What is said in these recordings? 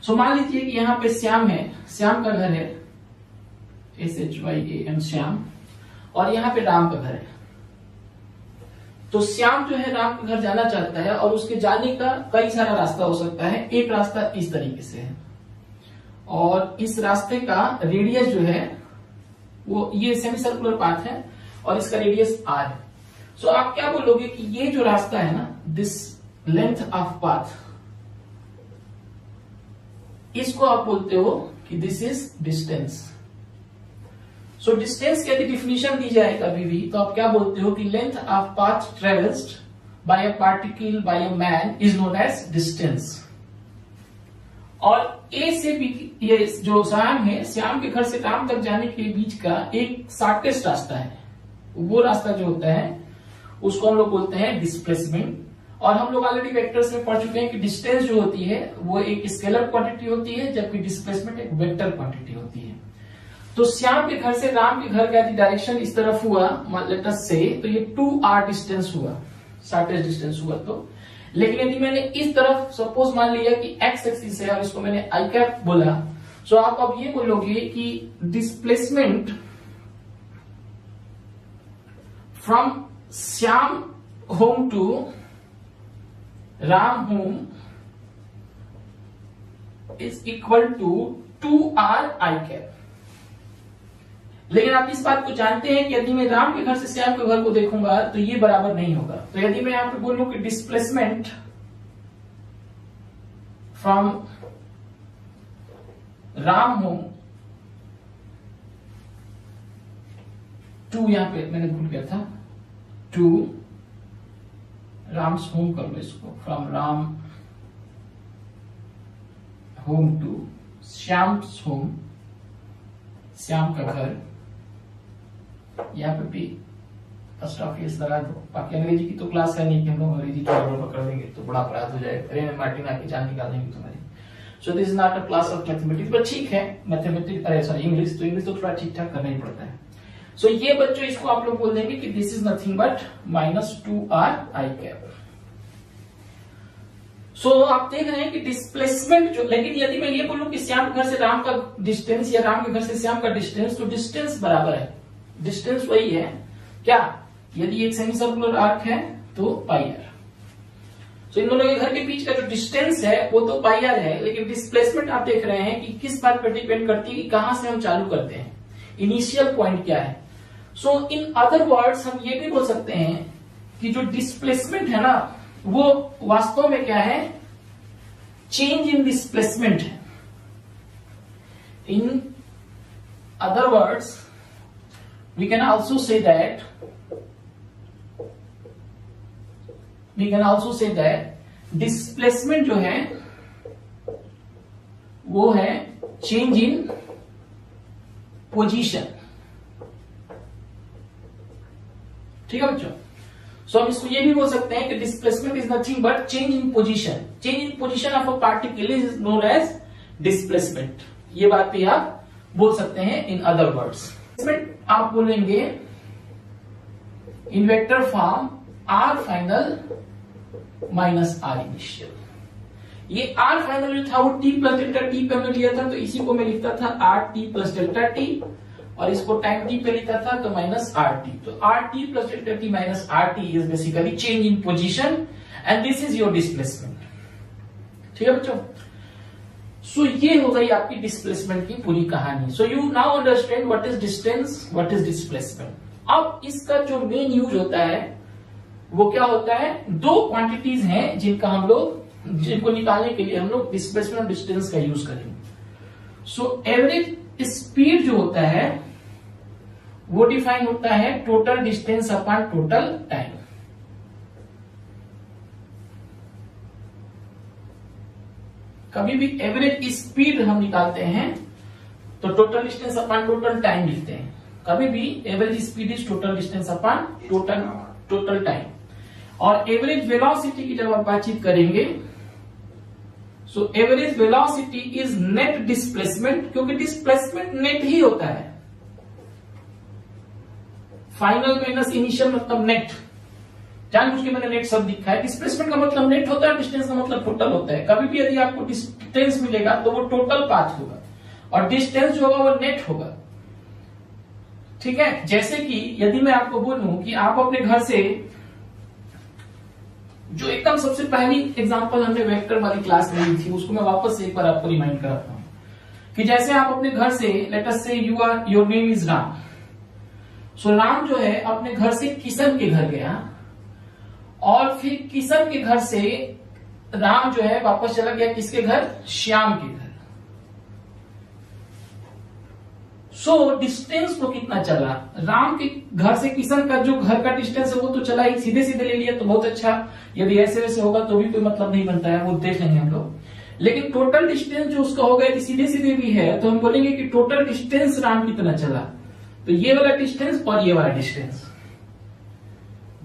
सो मान लीजिए कि यहाँ पे श्याम है, श्याम का घर है SHYAM श्याम, और यहाँ पे राम का घर है। तो श्याम जो है राम के घर जाना चाहता है और उसके जाने का कई सारा रास्ता हो सकता है। एक रास्ता इस तरीके से है और इस रास्ते का रेडियस जो है वो ये सेमी सर्कुलर पाथ है और इसका रेडियस r है। सो आप क्या बोलोगे कि ये जो रास्ता है ना, दिस लेंथ ऑफ पाथ, इसको आप बोलते हो कि this is distance. So distance की यदि डिफिनेशन दी जाए कभी भी तो आप क्या बोलते हो कि length of path travelled by a particle by a man is known as distance. और ए से बी, ये जो श्याम है, श्याम के घर से राम तक जाने के बीच का एक शॉर्टेस्ट रास्ता है, वो रास्ता जो होता है उसको हम लोग बोलते हैं डिस्प्लेसमेंट। और हम लोग ऑलरेडी वेक्टर्स में पढ़ चुके हैं कि डिस्टेंस जो होती है वो एक स्केलर क्वांटिटी होती है, जबकि डिस्प्लेसमेंट एक वेक्टर क्वांटिटी होती है। तो श्याम के घर से राम के घर का यदि डायरेक्शन इस तरफ हुआ, लेट अस से, तो ये 2r डिस्टेंस हुआ, शॉर्टेस्ट डिस्टेंस हुआ। तो लेकिन यदि मैंने इस तरफ सपोज मान लिया कि x एक्सिस है और इसको मैंने i कैप बोला, सो आप अब ये बोलोगे कि displacement from Shyam home to Ram home is equal to 2r i cap. लेकिन आप इस बात को जानते हैं कि यदि मैं राम के घर से श्याम के घर को देखूंगा तो ये बराबर नहीं होगा। तो यदि मैं यहां पे बोलूं कि displacement from Ram home to, यहां पे मैंने भूल गया था, टू राम्स होम कर लो इसको, from Ram home to Shyam's home, Shyam का घर, यहाँ पे भी फर्स्ट ऑफ इयर्स लगा दो। बाकी अंग्रेजी की तो क्लास है नहीं कि हम लोग अंग्रेजी थोड़ा पकड़ देंगे तो बड़ा अपराध हो जाएगा, अरे मार्टिन आके जान निकाल देंगे तुम्हारी। So this is not a class of mathematics, but ठीक है, मैथमेटिक्स, अरे सॉरी इंग्लिश, तो इंग्लिश तो थोड़ा ठीक ठाक करना ही पड़ता है। सो ये बच्चों इसको आप लोग बोल देंगे कि this is nothing but -2r i cap. So आप देख रहे हैं कि डिस्प्लेसमेंट जो, लेकिन यदि मैं ये बोलूं कि श्याम के घर से राम का डिस्टेंस या राम के घर से श्याम का डिस्टेंस, तो डिस्टेंस बराबर है, डिस्टेंस वही है क्या, यदि एक सेमी सर्कुलर आर्क है तो पाई आर। सो इन दोनों के घर के बीच का जो डिस्टेंस है वो तो पाई आर है, लेकिन डिस्प्लेसमेंट आप देख रहे हैं कि किस बात पर डिपेंड करती है कि कहां से हम चालू करते हैं, इनिशियल पॉइंट क्या है। सो इन अदर वर्ड्स हम ये भी बोल सकते हैं कि जो डिस्प्लेसमेंट है ना वो वास्तव में क्या है, चेंज इन डिस्प्लेसमेंट है। In other words we can also say that displacement जो है वो है चेंज इन पोजीशन। ठीक है बच्चों, सो हम इसको ये भी बोल सकते हैं कि displacement is nothing but change in position. Change in position of a particle is known as displacement. ये बात भी आप बोल सकते हैं इन अदर वर्ड्स। आप बोलेंगे इन vector form r final minus r initial. ये r फाइनल जो था वो t प्लस डेल्टा t पे हमने लिया था, तो इसी को मैं लिखता था rt प्लस डेल्टा t, और इसको टाइम t पे लिखा था तो माइनस rt। तो rt plus delta t minus rt is basically change in position and this is your displacement. ठीक है बच्चों, सो ये हो गई आपकी डिस्प्लेसमेंट की पूरी कहानी। So you now understand what is distance, what is displacement. अब इसका जो मेन यूज होता है वो क्या होता है, दो क्वांटिटीज हैं जिनको निकालने के लिए हम लोग डिस्प्लेसमेंट और डिस्टेंस का यूज करेंगे। सो एवरेज स्पीड जो होता है वो डिफाइन होता है total distance upon total time. कभी भी एवरेज स्पीड हम निकालते हैं तो total distance upon total time लिखते हैं। कभी भी average speed is total distance upon total time. और एवरेज वेलोसिटी की जब आप बातचीत करेंगे, so average velocity is net displacement, क्योंकि डिस्प्लेसमेंट नेट ही होता है। फाइनल माइनस इनिशियल मतलब नेट। जानबूझ के मैंने नेट शब्द लिखा है। डिस्प्लेसमेंट का मतलब नेट होता है, डिस्टेंस का मतलब टोटल होता है। कभी भी यदि आपको डिस्टेंस मिलेगा तो वो टोटल पाथ होगा और डिस्टेंस जो होगा वो नेट होगा। ठीक है, जैसे कि यदि मैं आपको बोलूं कि आप अपने घर से, जो एकदम सबसे पहली एग्जांपल हमने वेक्टर वाली क्लास में ली थी, उसको मैं वापस से एक बार आपको रिमाइंड कराता हूं कि जैसे आप अपने घर से, लेट अस से योर नेम इज राम। सो राम जो है अपने घर से किशन के घर गया और फिर किशन के घर से राम जो है वापस चला गया किसके घर? श्याम के घर। सो डिस्टेंस तो कितना चला? राम के घर से किशन का जो घर का डिस्टेंस है वो तो चला ही, सीधे सीधे ले लिया तो बहुत अच्छा। यदि ऐसे वैसे होगा तो भी कोई मतलब नहीं बनता है, वो देख लेंगे हम लोग। लेकिन टोटल डिस्टेंस जो उसका होगा यदि सीधे सीधे भी है तो हम बोलेंगे कि टोटल डिस्टेंस राम कितना चला, तो ये वाला डिस्टेंस और ये वाला डिस्टेंस।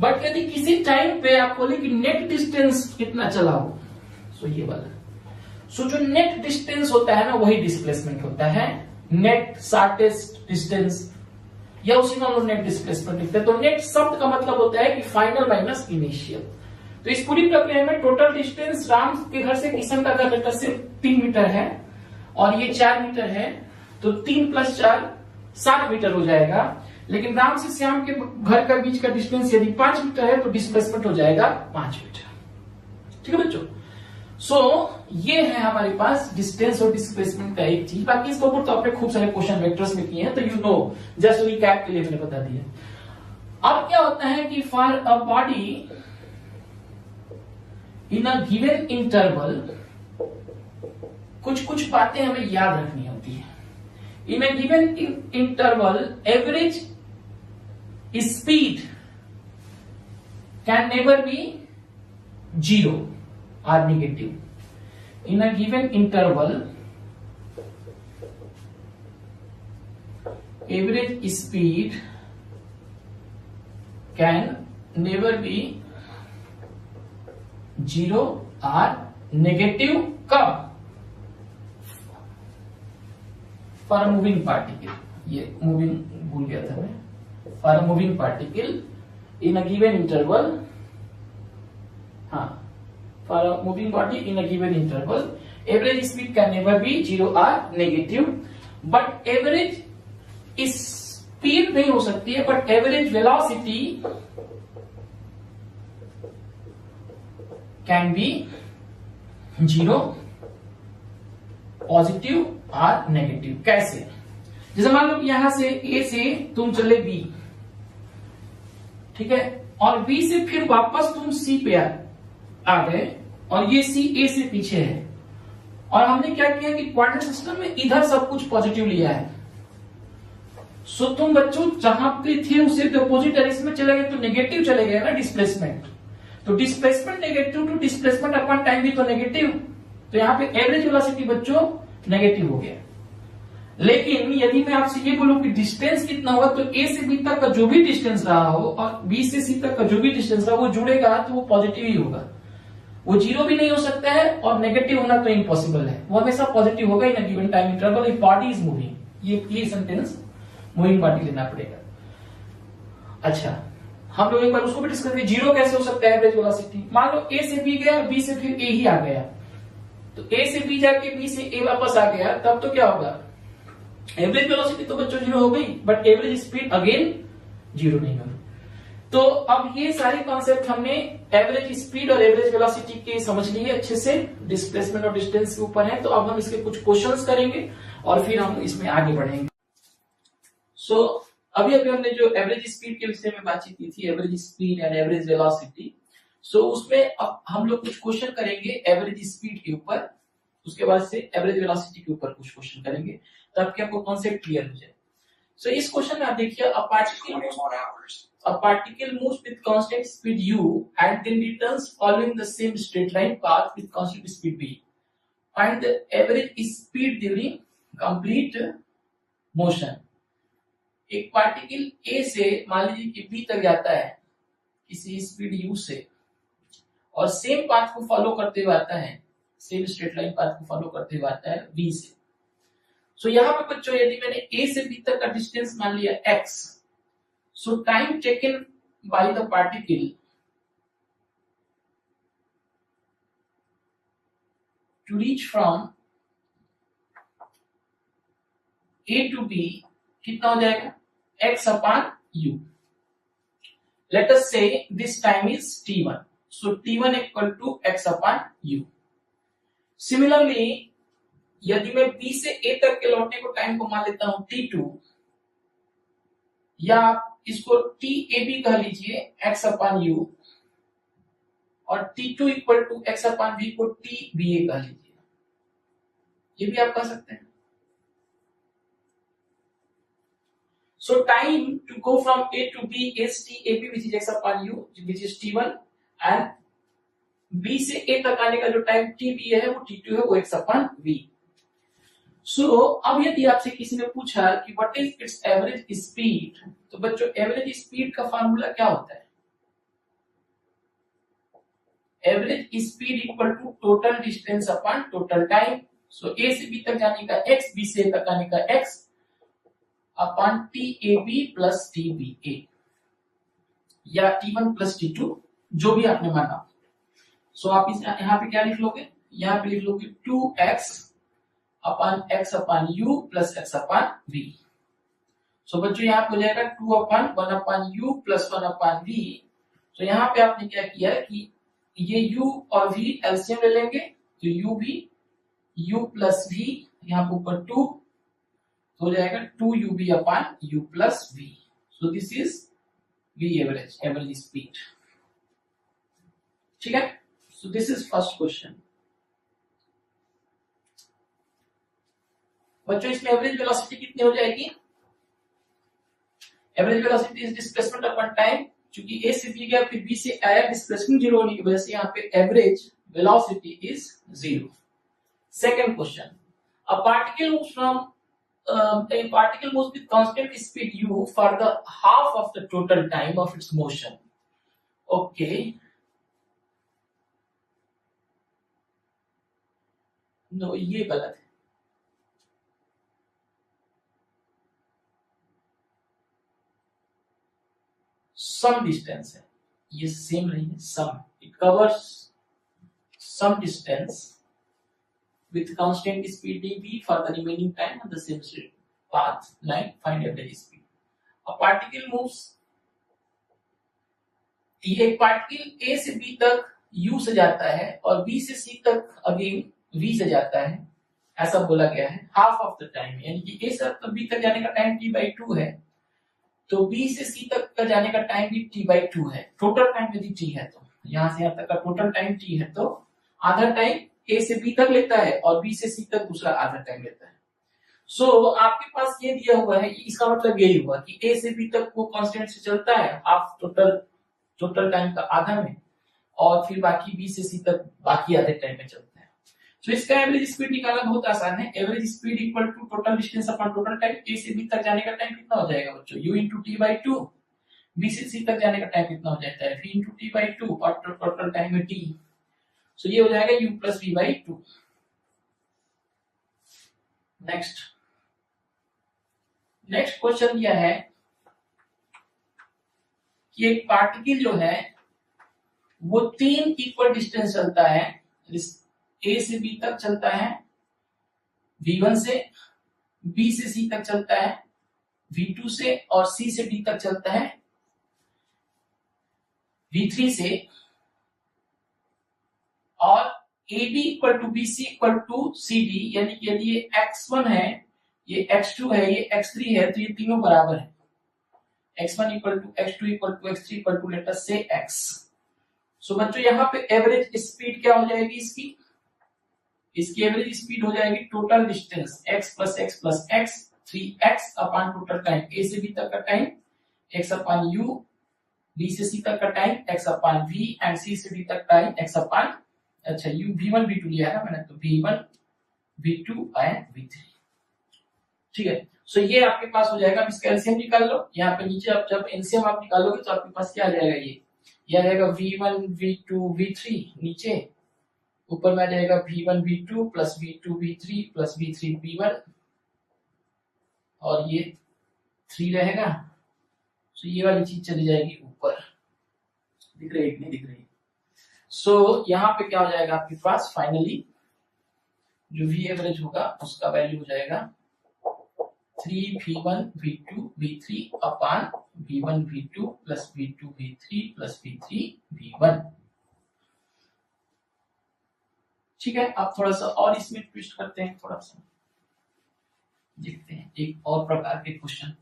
बट यदि किसी टाइम पे आप बोले कि नेट डिस्टेंस कितना चला हो, सो ये वाला। सो जो नेट डिस्टेंस होता है ना वही डिस्प्लेसमेंट होता है। नेट शॉर्टेस्ट डिस्टेंस या उसी में हम लोग नेट डिस्प्लेसमेंट लिखते हैं। तो नेट शब्द का मतलब होता है कि फाइनल माइनस इनिशियल। तो इस पूरी प्रक्रिया में टोटल डिस्टेंस राम के घर से किशन का घर तक से 3 मीटर है और ये 4 मीटर है, तो 3 + 4 7 मीटर हो जाएगा। लेकिन राम से श्याम के घर का बीच का डिस्टेंस यदि 5 मीटर है तो डिस्प्लेसमेंट हो जाएगा 5 मीटर। ठीक है बच्चों, सो ये है हमारे पास डिस्टेंस और डिस्प्लेसमेंट का एक चीज। बाकी इसके ऊपर तो आपने खूब सारे क्वेश्चन वेक्टर्स में किए हैं, तो यू नो, जस्ट रिकैप के लिए मैंने बता दिया। अब क्या होता है कि for a body in a given interval कुछ बातें हमें याद रखनी होती है। In a given interval average speed can never be 0 or negative. In a given interval, average speed can never be 0 or negative. कब? For a moving particle, ये moving भूल गया था मैं। For a moving particle in a given interval, हाँ, for a moving body in a given interval, average speed can never be 0 or negative, but average speed नहीं हो सकती है, but average velocity can be 0, positive और negative. कैसे? जैसे मान लो कि यहां से A से तुम चले B, ठीक है, और B से फिर वापस तुम C पे आ गए और ये C A से पीछे है, और हमने क्या किया कि क्वाड्रेंट सिस्टम में इधर सब कुछ पॉजिटिव लिया है। सो तुम बच्चों जहां पे थे उससे अपोजिट डायरेक्शन में चले गए तो नेगेटिव चले गए ना डिस्प्लेसमेंट। तो displacement negative to displacement upon time भी तो नेगेटिव, तो यहाँ पे एवरेज वेलोसिटी बच्चों नेगेटिव हो गया। लेकिन यदि मैं आपसे ये बोलूं कि डिस्टेंस कितना होगा, तो A से B तक का जो भी डिस्टेंस रहा हो और B से C तक का जो भी डिस्टेंस रहा वो जुड़ेगा तो वो पॉजिटिव ही होगा। वो 0 भी नहीं हो सकता है और नेगेटिव होना तो इम्पॉसिबल है, वो हमेशा पॉजिटिव होगा in a given time interval if body is moving. ये सेंटेंस मूविंग बॉडी लेना पड़ेगा। अच्छा, हम लोग एक बार उसको भी डिस्कस करेंगे, 0 कैसे हो सकता है एवरेज वेलोसिटी। मान लो A से B गया, B से फिर A ही आ गया, तो A से B जाके B से A वापस आ गया, तब तो क्या होगा? एवरेज वेलोसिटी तो बच्चों 0 हो गई, बट एवरेज स्पीड अगेन 0 नहीं होगी। तो अब ये सारे कॉन्सेप्ट हमने एवरेज स्पीड और एवरेज वेलोसिटी के समझ लिए अच्छे से, डिस्प्लेसमेंट और डिस्टेंस के ऊपर है। तो अब हम इसके कुछ क्वेश्चंस करेंगे और फिर हम इसमें आगे बढ़ेंगे। सो अभी हमने जो एवरेज स्पीड के विषय में बातचीत की थी, average speed and average velocity. So उसमें अब हम लोग कुछ क्वेश्चन करेंगे एवरेज स्पीड के ऊपर, उसके बाद से एवरेज वेलोसिटी के ऊपर कुछ क्वेश्चन करेंगे, तब कि आपको कॉन्सेप्ट क्लियर हो जाए। सो इस क्वेश्चन में आप देखिए, a particle moves with constant speed u and then returns following the same straight line path with constant speed v. Find the average speed during complete motion. एक पार्टिकल A से मान लीजिए कि B तक जाता है किसी स्पीड u से, और सेम पाथ को फॉलो करते हुए आता है, सेम स्ट्रेट लाइन पाथ को फॉलो करते हुए आता है B से। सो यहाँ पे बच्चों यदि मैंने A से B तक का डिस्टेंस मान लिया x, so time taken by the particle to reach from A to B कितना हो जाएगा x upon u. Let us say this time is t1. So t1 equal to x upon u. Similarly, यदि मैं b से a तक के लौटने को टाइम को मान लेता हूं t2, या आप इसको tab कह लीजिए x अपॉन u, और t2 equal to x upon v को tba कह लीजिए, ये भी आप कह सकते हैं. So time to go from A to B is TAB, which is x upon u, which is t1, and B से A तक आने का जो टाइम TB है वो t2 है, वो x upon v. So अब यदि आपसे किसी ने पूछा कि what is its average speed, तो बच्चों एवरेज स्पीड का फार्मूला क्या होता है? Average speed equal to total distance upon total time. So A से B तक जाने का x, B से A तक आने का x upon TAB plus TBA, या T1 प्लस T2, जो भी आपने माना. सो आप इस यहाँ पे क्या लिख लोगे? यहाँ पे लिख लोगे 2x upon x upon u plus x upon v. सो बच्चों यहाँ पे हो जाएगा 2 upon 1 upon u plus 1 upon v. तो यहाँ पे आपने क्या किया है कि ये u और v एलसीएम ले लेंगे, तो u प्लस v, यहाँ पे ऊपर 2 हो जाएगा 2ub upon u plus v. So this is v average, average speed. ठीक है. So this is first question. बच्चों इसमें एवरेज वेलोसिटी कितनी हो जाएगी? Average velocity is displacement upon time. क्योंकि a से b गया फिर b से आया, डिस्प्लेसमेंट जीरो होने की वजह से यहाँ पे average velocity is 0. Second question. A particle moves from a particle moves with constant speed u for the half of the total time of its motion. Okay. No, ये गलत है. Some distance है, ये सेम नहीं है. Some, it covers some distance with constant speed dv for the remaining time on the same path line. Find average speed. A particle moves, एक particle a से b तक u से जाता है और b से c तक अगेन v से जाता है, ऐसा बोला गया है. हाफ ऑफ द टाइम, यानी कि a से b तक जाने का टाइम t/2 है, तो b से c तक का जाने का टाइम भी t/2 है. टोटल टाइम यदि t है, तो यहां से यहां तक का टोटल टाइम t है, तो आधा टाइम A से B तक लेता है और B से C तक दूसरा आधा टाइम लेता है. सो आपके पास ये दिया हुआ है, इसका मतलब यही हुआ कि A से B तक वो कांस्टेंट से चलता है हाफ टोटल टाइम का आधा में, और फिर बाकी B से C तक बाकी आधे टाइम में चलता है. सो इसका एवरेज स्पीड निकालना बहुत आसान है. Average speed equal to total distance upon total time. A से B तक जाने का टाइम कितना हो जाएगा बच्चों? U into t/2. B से C तक जाने का टाइम कितना हो जाता है? V इंटू t/2, और टोटल टाइम है t. सो ये हो जाएगा u plus v/2. Next question दिया है कि एक पार्टिकल जो है वो 3 इक्वल डिस्टेंस चलता है. A से B तक चलता है v1 से, B से C तक चलता है v2 से, और C से D तक चलता है v3 से, और AB equal to BC equal to CD, यानी कि यदि ये x1 है, ये x2 है, ये x3 है, तो ये तीनों बराबर है. x1 equal to x2 equal to x3 equal to let us say x. सो बच्चों यहाँ पे एवरेज स्पीड क्या हो जाएगी इसकी एवरेज स्पीड हो जाएगी total distance x plus x 3x upon total time. A से B तक का time x upon u, B से C तक का time x upon v, and C से D तक टाइम x अपॉन, अच्छा u v1 v2 लिया है ना मैंने, तो v1 v2 एंड v3. ठीक है. सो ये आपके पास हो जाएगा. अब इसका एलसीएम निकाल लो. यहाँ पे नीचे आप जब एलसीएम आप निकालोगे तो आपके पास क्या आ जाएगा? ये आ जाएगा v1 v2 v3, नीचे ऊपर में आ जाएगा v1 v2 plus v2 v3 plus v3 v1, और ये 3 रहेगा. सो ये वाली चीज चली जाएगी ऊपर. दिख रही है कि नहीं दिख रही? सो यहाँ पे क्या हो जाएगा आपके पास फाइनली जो V एवरेज होगा उसका वैल्यू हो जाएगा 3v1 v2 v3 अपान v1 v2 plus v2 v3 plus v3 v1। ठीक है, अब थोड़ा सा और इसमें ट्विस्ट करते हैं, थोड़ा सा देखते हैं एक और प्रकार के क्वेश्चन।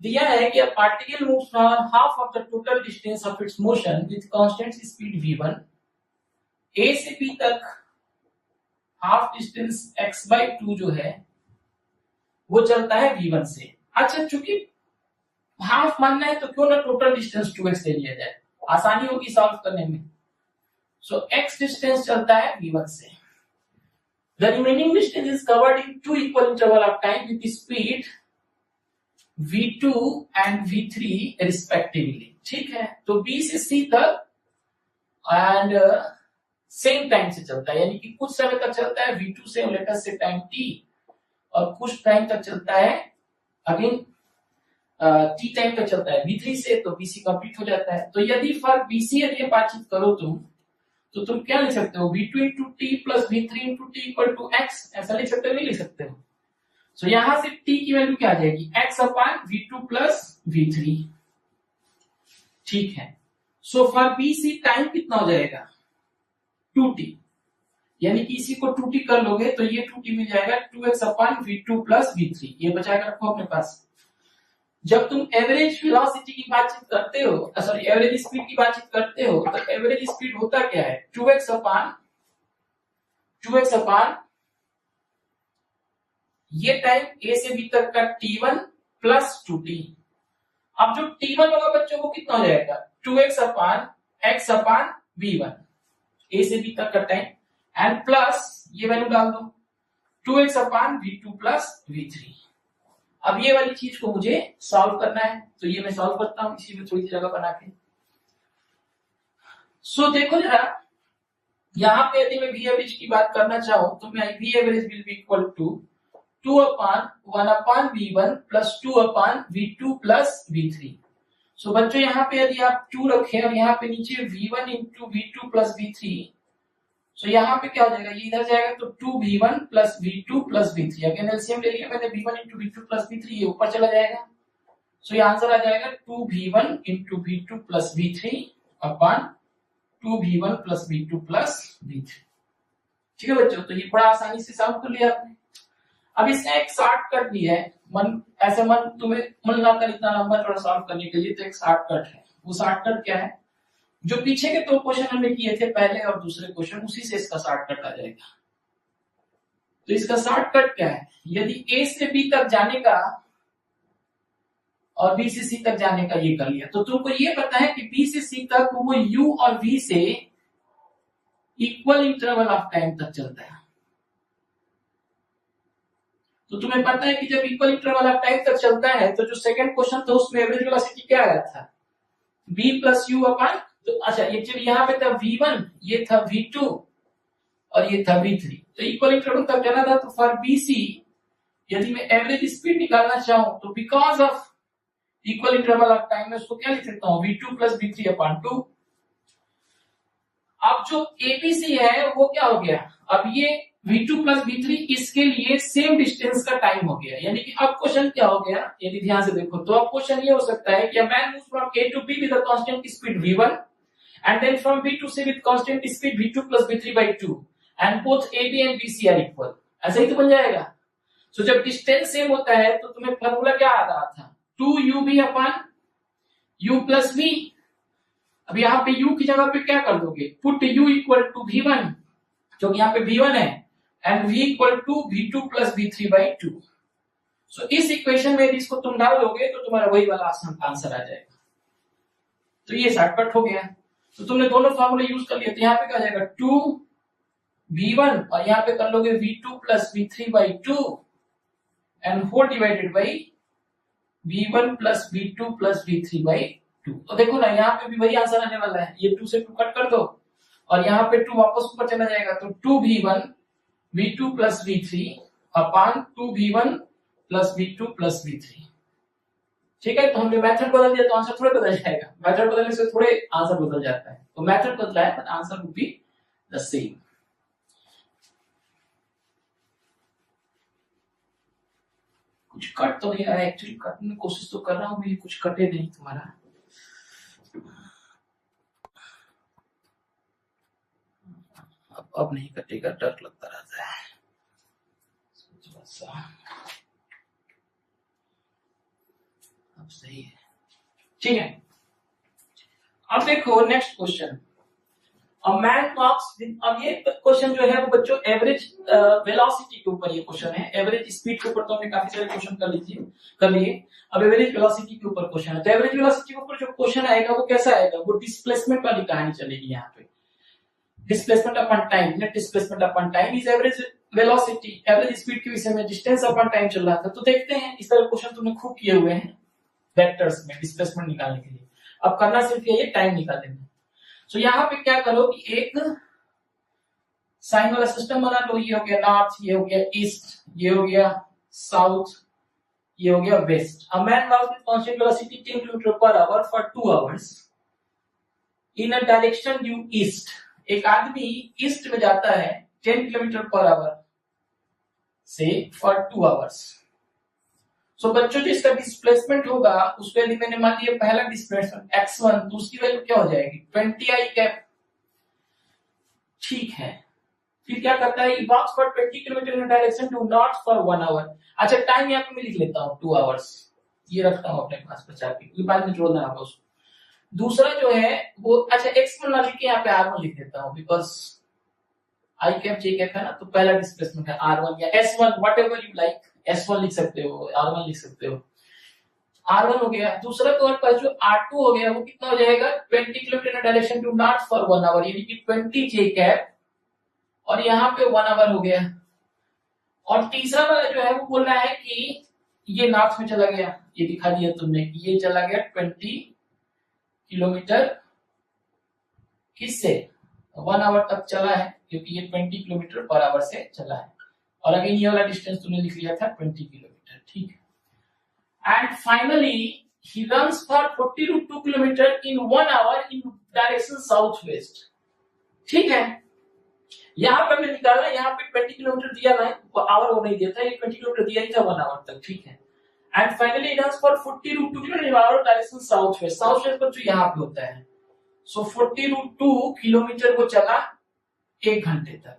दिया है कि a particle moves for half of the total distance of its motion with constant speed v1, a से b तक हाफ डिस्टेंस x/2 जो है वो चलता है v1 से। अच्छा, चूंकि हाफ मानना है तो क्यों ना टोटल डिस्टेंस 2x ले लिया जाए, आसानी होगी सॉल्व करने में। सो x डिस्टेंस चलता है v1 से। The remaining distance is covered in two equal interval of time with the speed v2 and v3 respectively। ठीक है, तो b से c तक एंड सेम टाइम से चलता है, यानी कि कुछ समय तक चलता है v2 से लेटर से टाइम t, और कुछ टाइम तक चलता है अगेन t टाइम तक चलता है v3 से, तो bc कंप्लीट हो जाता है। तो यदि फॉर bc यदि बातचीत करो तो तुम क्या लिख सकते हो, v2 into t plus v3 into t equal to x, ऐसा लिख सकते हो, नहीं लिख सकते हो। सो यहां से t की वैल्यू क्या आ जाएगी, x अपान v2 प्लस v3। ठीक है, सो फॉर bc टाइम कितना हो जाएगा 2t, यानी कि इसी को 2t कर लोगे तो ये 2t मिल जाएगा 2x अपान v2 प्लस v3, ये बचा के रखो अपने पास। जब तुम एवरेज वेलोसिटी की बातचीत करते हो, सॉरी एवरेज स्पीड की बातचीत करते हो, तो एवरेज स्पीड होता क्या है 2x अपान ये टाइम a से b तक का t1 प्लस 2t। अब जो t1 होगा बच्चों को कितना हो जाएगा 2x upon x upon v1, a से b तक का टाइम, एंड प्लस ये वैल्यू डाल दो 2x अपान v2 प्लस v3। अब ये वाली चीज को मुझे सॉल्व करना है, तो ये मैं सॉल्व करता हूं इसी में थोड़ी सी जगह बना के। सो देखो जरा, यहां पे यदि मैं v एवरेज की बात करना चाहूं तो मैं v average will be equal to 2 upon 1 upon v1 plus 2 upon v2 plus v3। So बच्चों यहाँ पे यदि आप 2 रखें और यहाँ पे नीचे v1 into v2 plus v3, सो यहाँ पे क्या हो जाएगा, ये इधर जाएगा तो 2v1 plus v2 plus v3, again LCM ले लिया मैंने v1 into v2 plus v3, ये ऊपर चला जाएगा। सो ये आंसर आ जाएगा 2v1 into v2 plus v3 अपान 2v1 plus v2 plus v3। ठीक है बच्चों, तो ये बड़ा आसानी से सॉल्व कर लिया आपने। अब इसका एक शॉर्टकट भी है, तुम्हें मन ना कर इतना लंबा थोड़ा सॉल्व करने के लिए, तो एक शॉर्टकट है। वो शॉर्टकट क्या है, जो पीछे के 2 क्वेश्चन हमने किए थे, पहले और दूसरे क्वेश्चन, उसी से इसका शॉर्टकट आ जाएगा। तो इसका शॉर्टकट क्या है, यदि a से b तक जाने का और b से c तक जाने का ये कर लिया, तो तुमको ये पता है कि b से c तक वो u और v से इक्वल इंटरवल ऑफ टाइम तक चलता है। तो तुम्हें पता है कि जब इक्वल इंटरवल ऑफ टाइम तक चलता है तो जो सेकंड क्वेश्चन था उसमें एवरेज वेलोसिटी क्या आया था, b प्लस यू अपान, तो अच्छा एक्चुअली यहाँ पे था v1, ये था v2 और ये था v3, तो इक्वल इंटरवल तक जाना था। तो फॉर bc यदि मैं एवरेज स्पीड निकालना चाहूं तो because of equal interval of time में उसको क्या लिख सकता हूं, v2 प्लस v3 अपान 2। अब जो abc है वो क्या हो गया, अब ये v2 प्लस v3 इसके लिए सेम डिस्टेंस का टाइम हो गया, यानी कि अब क्वेश्चन क्या हो गया, यदि ध्यान से देखो तो अब क्वेश्चन ये हो सकता है कि a man moves from a to b with a constant speed v1 and then from b to c with constant speed v2 plus v3 by 2 and both ab and bc are equal, ऐसा ही तो बन जाएगा। तो जब distance same होता है तो तुम्हें फॉर्मूला क्या आ रहा था 2ub अपान u प्लस v। अब यहाँ पे u की जगह पे क्या कर दोगे, put u equal to v1, जो यहाँ पे v1 है, and v equal to v2 plus v3 by 2। So इस इक्वेशन में इसको तुम डाल दोगे तो तुम्हारा वही वाला आंसर आ जाएगा। तो ये शॉर्टकट हो गया, तो तुमने दोनों फॉर्मूले यूज कर लिए, तो यहाँ पे क्या जाएगा 2v1 और यहाँ पे कर लोगे v2 plus v3 by 2 and whole divided by v1 plus v2 plus v3 by 2। तो देखो ना यहाँ पे भी वही आंसर आने वाला है, ये 2 से 2 कट कर दो और यहाँ पे 2 वापस ऊपर चला जाएगा, तो 2v1 v2 प्लस v3 अपान 2v1 plus v2 plus v3। ठीक है, तो हमने मेथड बदल दिया तो आंसर थोड़े बदल जाएगा, मेथड बदलने से थोड़े आंसर बदल जाता है, तो मेथड बदला है but answer would be the same. कुछ कट तो नहीं रहा है, एक्चुअली कटने की कोशिश तो कर रहा हूं मैं, कुछ कटे नहीं तुम्हारा। अब नहीं कटेगा, डर लगता रहता है। अब सही है, ठीक है। अब देखो next question, a man walks with, अब ये क्वेश्चन जो है वो बच्चों एवरेज वेलोसिटी के ऊपर ये क्वेश्चन है, एवरेज स्पीड के ऊपर तो हमने काफी सारे क्वेश्चन कर लिए, अब एवरेज वेलोसिटी के ऊपर क्वेश्चन है। तो एवरेज वेलोसिटी के ऊपर जो क्वेश्चन आएगा वो कैसा आएगा, वो डिस्प्लेसमेंट वाली कहानी चलेगी यहाँ पे। Displacement upon time, net displacement upon time is average velocity, average speed के विषय में डिस्टेंस अपॉन टाइम चल रहा था। तो देखते हैं, इस तरह क्वेश्चन तुमने खूब किए हुए हैं वेक्टर्स में डिस्प्लेसमेंट निकालने के लिए। अब करना सिर्फ ये टाइम निकालने में। तो यहाँ पे क्या करो कि एक साइन वाला सिस्टम बना लो, ये हो गया नॉर्थ, ये हो गया ईस्ट, ये हो गया साउथ, ये हो गया west. A man walks with constant velocity 10 kilometre per hour for 2 hours in a direction due east. एक आदमी ईस्ट में जाता है 10 किलोमीटर पर आवर से फॉर 2 आवर्स। सो बच्चों जो इसका डिस्प्लेसमेंट होगा उस वैल्यू मैंने मान लिया पहला डिस्प्लेसमेंट x1, तो उसकी वैल्यू क्या हो जाएगी 20 i कैप, ठीक है। फिर क्या करता है, walks for 20 kilometre in direction to north for 1 hour. अच्छा टाइम यहाँ पे मैं लिख लेता हूँ 2 आवर्स, ये रखता हूँ अपने पास बचा के, बाद में जोड़ना होगा उसको। दूसरा जो है वो, अच्छा x1 ना लिख के यहाँ पे r1 लिख देता हूँ, because I cap J cap है ना, तो पहला डिस्प्लेसमेंट है r1 या s1 whatever you like, s1 लिख सकते हो, r1 लिख सकते हो, r1 हो गया। दूसरा तो पास जो r2 हो गया वो कितना हो जाएगा 20 kilometre direction to north for 1 hour, यानी कि 20 जे कैप, और यहाँ पे 1 आवर हो गया। और तीसरा वाला जो है वो बोल रहा है कि ये नॉर्थ में चला गया, ये दिखा दिया तुमने कि ये चला गया 20 किलोमीटर, किससे 1 आवर तक चला है, क्योंकि ये 20 किलोमीटर पर आवर से चला है। और अगेन ये वाला डिस्टेंस तुमने लिख लिया था 20 किलोमीटर, ठीक है। And finally he runs for 42 kilometre in 1 hour in direction south west, ठीक है। यहाँ पे हमने निकाला, यहाँ पे 20 किलोमीटर दिया ना, आवर वो नहीं दिया था, ये 20 किलोमीटर दिया ही था 1 आवर तक, ठीक है। And finally runs for 42 kilometre in hour direction south west, south west पर जो यहाँ पे होता है। सो 42 किलोमीटर वो चला 1 घंटे तक।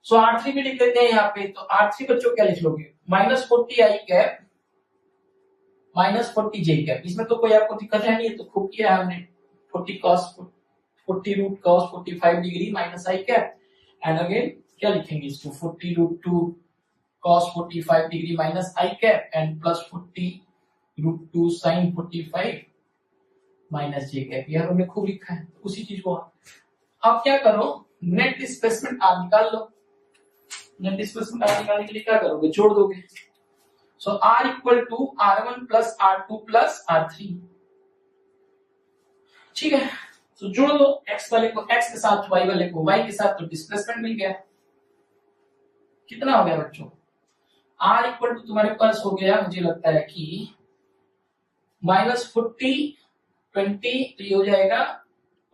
सो R3 भी लिख देते हैं यहाँ पे, तो R3 बच्चों क्या लिख लोगे, -40 i कैप -40 j कैप। इसमें तो कोई आपको दिक्कत है नहीं, तो खूब किया है हमने, 40 root cos 45 degree minus i cap, and again क्या लिखेंगे इसको 40 root 2 cos 45 degree minus i cap and plus 40 root 2 sin 45 minus j cap. यह हमने खूब लिखा है उसी चीज को। अब क्या करो, नेट डिस्प्लेसमेंट आप निकाल लो। नेट डिस्प्लेसमेंट आप निकालने के लिए क्या करोगे, जोड़ दोगे। So r equal to r1 plus r2 plus r3, ठीक है। तो जोड़ दो, x वाले को x के साथ, y वाले को y के साथ, तो डिस्प्लेसमेंट मिल गया। कितना हो गया बच्चों, r इक्वल टू तुम्हारे पास हो गया, मुझे लगता है कि -40 20, तो ये हो जाएगा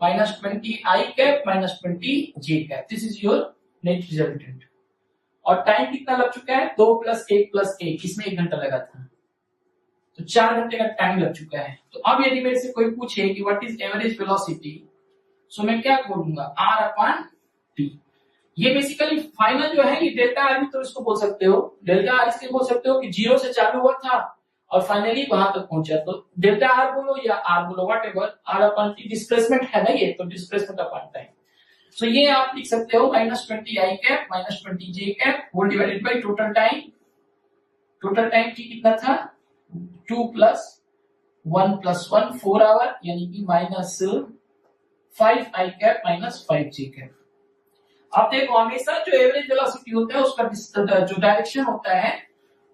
-20 i cap -20 j cap. This is your net resultant. और टाइम कितना लग चुका है, 2 + 1 + 1, इसमें 1 घंटा लगा था, तो 4 घंटे का टाइम लग चुका है। तो अब यदि मेरे से कोई पूछे कि व्हाट इज एवरेज वेलोसिटी, सो मैं क्या बोलूंगा r/t। ये बेसिकली फाइनल जो है ये डेल्टा आर भी तो इसको बोल सकते हो, डेल्टा आर इसलिए बोल सकते हो कि 0 से चालू हुआ था और फाइनली वहां तक पहुंचा, तो डेल्टा आर बोलो या आर बोलो, व्हाटएवर, r/t डिस्प्लेसमेंट है ना ये, तो डिस्प्लेसमेंट अपॉन टाइम। सो ये आप लिख सकते हो -20 i cap -20 j cap whole divided by total time. Total time t कितना था, 2 + 1 + 1 4 आवर, यानी कि -5 i कैप -5 j कैप। अब देखो हमेशा जो एवरेज वेलोसिटी होता है उसका जो डायरेक्शन होता है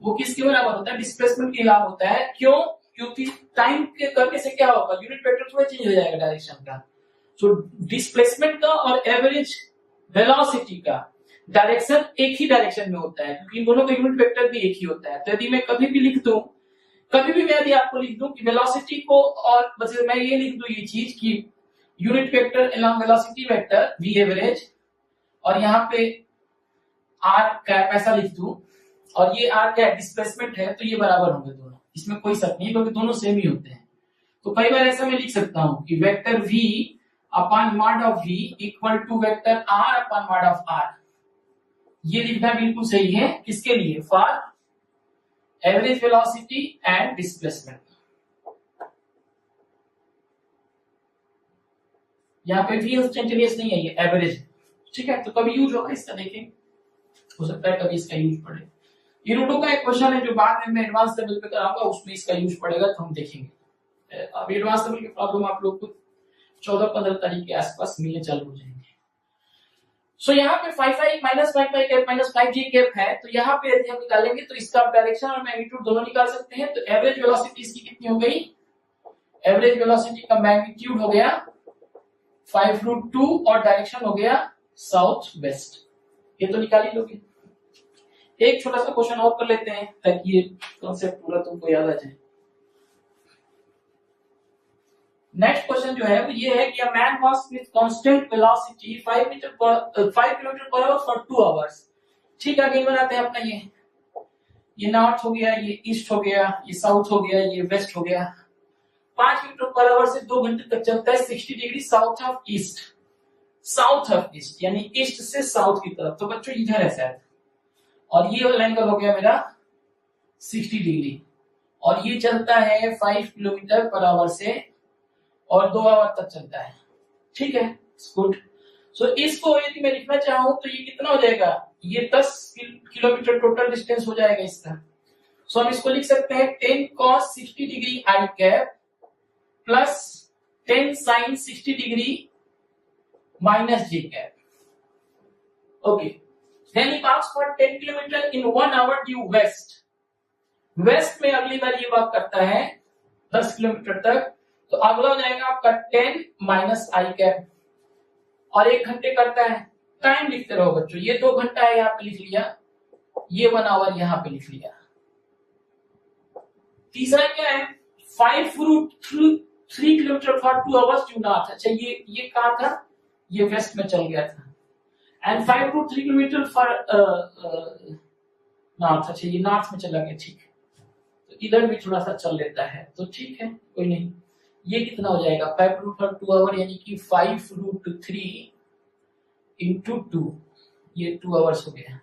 वो किसके बराबर होता है, डिस्प्लेसमेंट के खिलाफ होता है। क्यों, क्योंकि टाइम के करने से क्या होगा, यूनिट वेक्टर थोड़ा चेंज हो जाएगा डायरेक्शन का। सो डिस्प्लेसमेंट का और एवरेज वेलोसिटी का डायरेक्शन एक ही डायरेक्शन में होता है, क्योंकि इन दोनों का यूनिट वेक्टर भी एक ही होता है। तो यदि मैं कभी भी लिख दूं कभी भी मैं यदि आपको लिख दूं कि वेलोसिटी को, और बस मैं ये लिख दूं ये चीज कि unit vector along velocity vector v average, और यहाँ पे r कैप ऐसा लिख दूं, और ये r क्या डिस्प्लेसमेंट है, तो ये बराबर होंगे दोनों, इसमें कोई शक नहीं क्योंकि दोनों सेम ही होते हैं। तो कई बार ऐसा मैं लिख सकता हूं कि vector v upon mod of v equal to vector r upon mod of r। ये लिखना बिल्कुल सही है, किसके लिए? For average velocity and displacement. यहाँ पे v इंस्टेंटेनियस नहीं है, ये एवरेज, ठीक है। तो कभी यूज होगा इसका, देखेंगे, हो सकता है कभी इसका यूज पड़े। ये रूटो का एक क्वेश्चन है जो बाद में मैं एडवांस लेवल पे कराऊंगा, उसमें इसका यूज पड़ेगा, तो हम देखेंगे। अब एडवांस लेवल की प्रॉब्लम आप लोग को 14-15 तारीख के आसपास मिलने चालू हो जाएंगे। सो यहाँ पे 5i minus 5i cap minus 5j cap है, तो यहाँ पे यदि हम निकालेंगे तो इसका डायरेक्शन और मैग्नीट्यूड दोनों निकाल सकते हैं। तो एवरेज वेलोसिटी इसकी कितनी हो गई? एवरेज वेलोसिटी का मैग्नीट्यूड हो गया 5√2 और डायरेक्शन हो गया साउथ वेस्ट। ये तो निकाल ही लोगे। एक छोटा सा क्वेश्चन और कर लेते हैं ताकि ये कॉन्सेप्ट पूरा तुमको याद आ जाए। नेक्स्ट क्वेश्चन जो है वो ये है कि a man walks with constant velocity 5 kilometre per hour for 2 hours. ठीक है, आगे बनाते हैं अपना। ये नॉर्थ हो गया, ये ईस्ट हो गया, ये साउथ हो गया, ये वेस्ट हो गया। 5 किलोमीटर पर आवर से 2 घंटे तक चलता है 60 degree south of east, south of east यानी ईस्ट से साउथ की तरफ। तो बच्चों इधर है शायद, और ये वाला एंगल हो गया मेरा 60 डिग्री, और ये चलता है 5 किलोमीटर पर आवर से और 2 आवर तक चलता है। ठीक है, गुड। सो इसको यदि मैं लिखना चाहूं तो ये कितना हो जाएगा? ये 10 किलोमीटर टोटल डिस्टेंस हो जाएगा इसका। सो हम इसको लिख सकते हैं 10 cos 60 degree i cap plus 10 sin 60 degree minus j cap. Okay, then he pass for 10 kilometre in 1 hour due west. West में अगली बार ये वर्क करता है 10 किलोमीटर तक, तो अगला हो जाएगा आपका 10 माइनस आई कैप, और 1 घंटे करता है। टाइम लिखते रहो बच्चों, ये 2 घंटा है यहाँ पे लिख लिया, ये 1 आवर यहाँ पे लिख लिया। तीसरा क्या है? 5√3 kilometre for 2 hours due north. अच्छा, ये कहा था? ये वेस्ट में चल गया था। And 5√3 kilometre for north. अच्छा, ये नॉर्थ में चला गया, ठीक है। तो इधर भी थोड़ा सा चल लेता है, तो ठीक है, कोई नहीं। ये कितना हो जाएगा? 5√2 आवर यानी कि 5√3 इंटू 2, ये 2 आवर्स हो गया।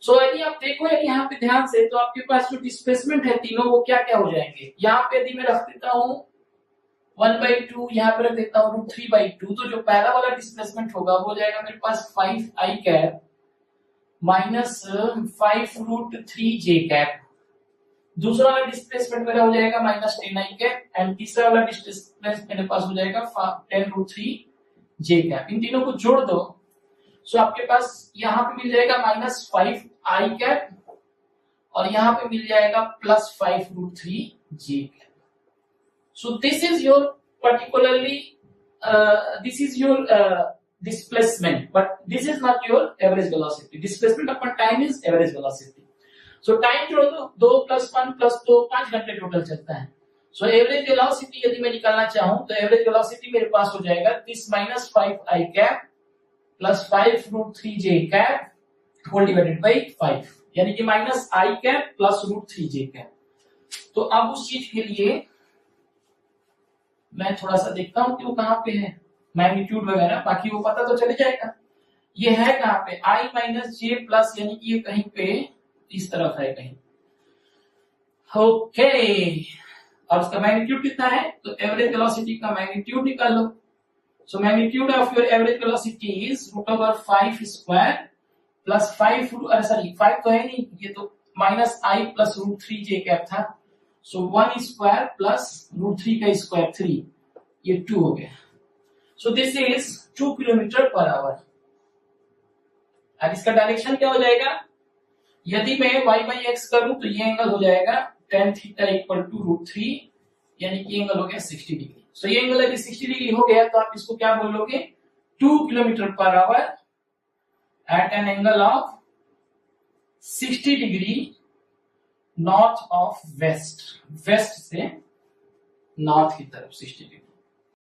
सो यदि आप देखो यदि यहाँ पे ध्यान से, तो आपके पास जो डिस्प्लेसमेंट है तीनों, वो क्या क्या हो जाएंगे? यहाँ पे यदि मैं रख देता हूँ 1/2, यहाँ पे रख देता हूँ √3/2, तो जो पहला वाला डिस्प्लेसमेंट होगा वो हो जाएगा मेरे पास 5i cap minus 5√3j cap. दूसरा वाला डिस्प्लेसमेंट मेरा हो जाएगा माइनस 10i कैप, एंड तीसरा वाला डिस्प्लेसमेंट मेरे पास हो जाएगा 10√3j कैप। इन तीनों को जोड़ दो, सो आपके पास यहाँ पे मिल जाएगा माइनस 5i कैप, और यहाँ पे मिल जाएगा plus 5√3j cap. So this is your particularly this is your displacement, but this is not your average velocity. Displacement upon time is average velocity. So time जो 2 + 1 + 2 5 घंटे टोटल चलता है। So average velocity यदि मैं निकालना चाहूं तो average velocity मेरे पास हो जाएगा this minus 5i cap plus 5√3j cap whole divided by 5, यानी कि minus i cap plus √3j cap। तो अब उस चीज के लिए मैं थोड़ा सा देखता हूं कि वो कहां पे है, मैग्नीट्यूड वगैरह, बाकी वो पता तो चल जाएगा। ये है कहां पे? i माइनस j प्लस, यानी कि ये कहीं पे इस तरफ है कहीं। ओके, और उसका मैग्नीट्यूड कितना है? तो एवरेज वेलोसिटी का मैग्नीट्यूड निकाल लो। So magnitude of your average velocity is √5 square plus 5 तो है नहीं, ये तो minus i plus √3j cap था। So 1 स्क्वायर प्लस √3 का स्क्वायर 3, ये 2 हो गया। So this is 2 kilometre per our. अब इसका डायरेक्शन क्या हो जाएगा? यदि मैं y/x करूं तो ये एंगल हो जाएगा tan थीटा इक्वल टू √3, यानी कि एंगल हो गया 60 डिग्री। So ये एंगल यदि 60 डिग्री हो गया तो आप इसको क्या बोलोगे? 2 kilometre per hour at an angle of 60 degree north of west, west से नॉर्थ की तरफ 60 डिग्री।